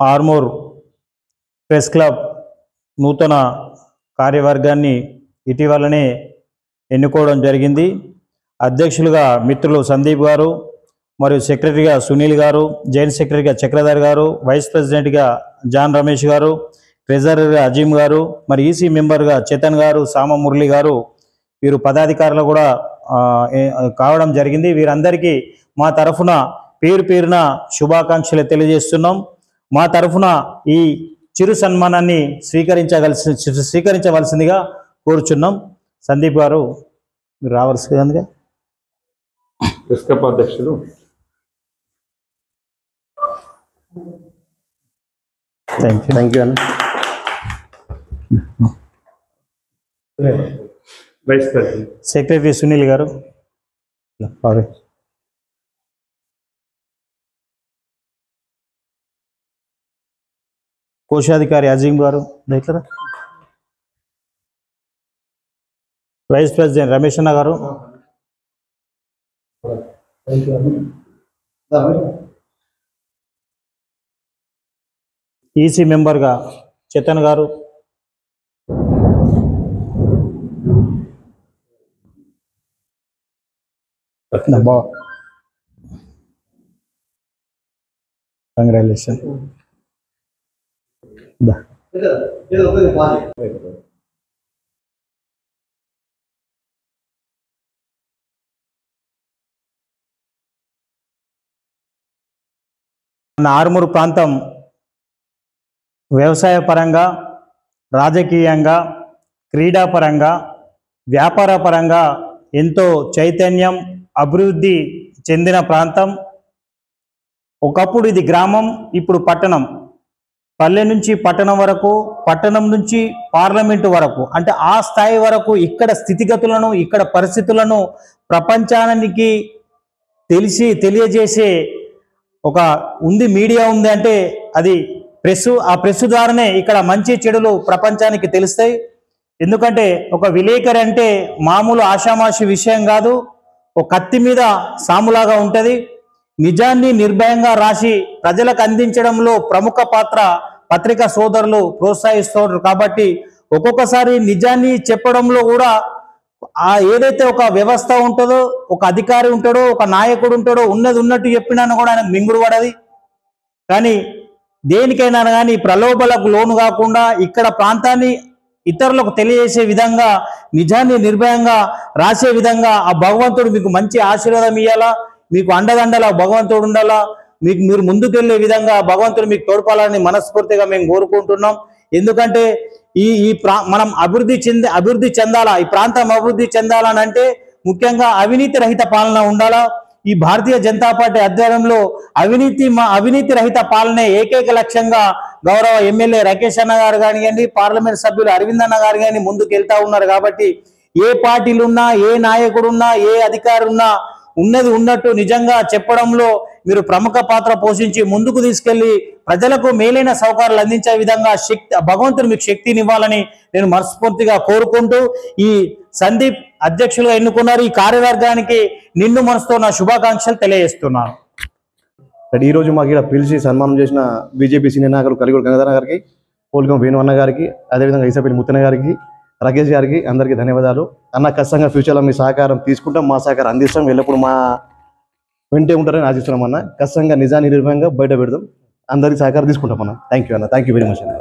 Armoor press club నూతన కార్యవర్గాన్ని ఇటీవలనే ఎన్నుకోవడం జరిగింది. అధ్యక్షులుగా మిత్రులు సందీప్ గారు, మరియు సెక్రటరీగా సునీల్ గారు, జాయింట్ సెక్రటరీగా చక్రధర్ గారు, వైస్ ప్రెసిడెంట్గా జాన్ రమేష్ గారు, ట్రెజరర్గా అజీమ్ గారు, మరి ఈసీ మెంబర్గా చేతన్ గారు, సామ మురళి గారు, వీరు పదాధికారులు కూడా కావడం జరిగింది. వీరందరికీ మా తరఫున పేరు పేరున శుభాకాంక్షలు తెలియజేస్తున్నాం. మా తరఫున ఈ చిరు సన్మానాన్ని స్వీకరించవలసిందిగా కోరుచున్నాం. సందీప్ గారు మీరు రావాల్సిందిగా. అధ్యక్షులు థ్యాంక్ యూ అన్న. వైస్ ప్రెసిడెంట్ సెక్రటరీ సునీల్ గారు, కోశాధికారి అజీమ్ గారు, వైస్ ప్రెసిడెంట్ రమేష్ అన్న గారు, ఈసీ మెంబర్గా చేతన్ గారు, కంగ్రాచులేషన్. మన ఆర్మూరు ప్రాంతం వ్యవసాయ పరంగా, రాజకీయంగా, క్రీడాపరంగా, వ్యాపార పరంగా ఎంతో చైతన్యం, అభివృద్ధి చెందిన ప్రాంతం. ఒకప్పుడు ఇది గ్రామం, ఇప్పుడు పట్టణం. పల్లె నుంచి పట్టణం వరకు, పట్టణం నుంచి పార్లమెంటు వరకు, అంటే ఆ స్థాయి వరకు ఇక్కడ స్థితిగతులను, ఇక్కడ పరిస్థితులను ప్రపంచానికి తెలియజేసే ఒక మీడియా ఉంది అంటే అది ప్రెస్. ఆ ప్రెస్ ద్వారానే ఇక్కడ మంచి చెడులు ప్రపంచానికి తెలుస్తాయి. ఎందుకంటే ఒక విలేకరి అంటే మామూలు ఆషామాషి విషయం కాదు, ఒక కత్తి మీద సాములాగా ఉంటుంది. నిజాన్ని నిర్భయంగా రాసి ప్రజలకు అందించడంలో ప్రముఖ పాత్ర పత్రికా సోదరులు ప్రోత్సహిస్తారు. కాబట్టి ఒక్కొక్కసారి నిజాన్ని చెప్పడంలో కూడా ఏదైతే ఒక వ్యవస్థ ఉంటుందో, ఒక అధికారి ఉంటాడో, ఒక నాయకుడు ఉంటాడో, ఉన్నది ఉన్నట్టు చెప్పినా కూడా ఆయనకు మింగుడు పడది. కానీ దేనికైనా కానీ ప్రలోభలకు లోను కాకుండా ఇక్కడ ప్రాంతాన్ని ఇతరులకు తెలియజేసే విధంగా, నిజాన్ని నిర్భయంగా రాసే విధంగా ఆ భగవంతుడు మీకు మంచి ఆశీర్వాదం ఇవ్వాలా, మీకు అండదండలా భగవంతుడు ఉండాలా, మీరు ముందుకెళ్లే విధంగా భగవంతుడు మీకు తోడ్పాలని మనస్ఫూర్తిగా మేము కోరుకుంటున్నాం. ఎందుకంటే మనం అభివృద్ధి చెందాలా, ఈ ప్రాంతం అభివృద్ధి చెందాలని అంటే ముఖ్యంగా అవినీతి రహిత పాలన ఉండాలా. ఈ భారతీయ జనతా పార్టీ ఆధ్వర్యంలో అవినీతి రహిత పాలనే ఏకైక లక్ష్యంగా గౌరవ ఎమ్మెల్యే రాకేష్ అన్న గారు కానివ్వండి, పార్లమెంట్ సభ్యులు అరవింద్ అన్న గారు కానీ ముందుకు వెళ్తా ఉన్నారు. కాబట్టి ఏ పార్టీలున్నా, ఏ నాయకుడున్నా, ఏ అధికారున్నా ఉన్నది ఉన్నట్టు నిజంగా చెప్పడంలో మీరు ప్రముఖ పాత్ర పోషించి ముందుకు తీసుకెళ్లి ప్రజలకు మేలైన సౌకర్యాలు అందించే విధంగా భగవంతుడు మీకు శక్తినివ్వాలని నేను మనస్ఫూర్తిగా కోరుకుంటూ ఈ సందీప్ అధ్యక్షులుగా ఎన్నుకున్నారు. ఈ కార్యవర్గానికి నిండు మనసుతో నా శుభాకాంక్షలు తెలియజేస్తున్నాను. ఈ రోజు మాకు ఇక్కడ పిలిచి సన్మానం చేసిన బీజేపీ సీనియర్ నాయకులు కలిగూడ గంగాధర గారికి, పోలికం వేణు అన్న గారికి, అదేవిధంగా ఈసపల్లి ముత్తన్న గారికి, రాకేష్ గారికి అందరికీ ధన్యవాదాలు. అన్న ఖచ్చితంగా ఫ్యూచర్లో మీ సహకారం తీసుకుంటాం, మా సహకారం అందిస్తాం, ఎల్లప్పుడు మా వెంటే ఉంటారని ఆశిస్తున్నాం అన్న. ఖచ్చితంగా నిజాన్ని నిర్భయంగా బయట పెడదాం, అందరికీ సహకారం తీసుకుంటాం అన్న. థ్యాంక్ యూ అన్న, థ్యాంక్ యూ వెరీ మచ్ అన్న.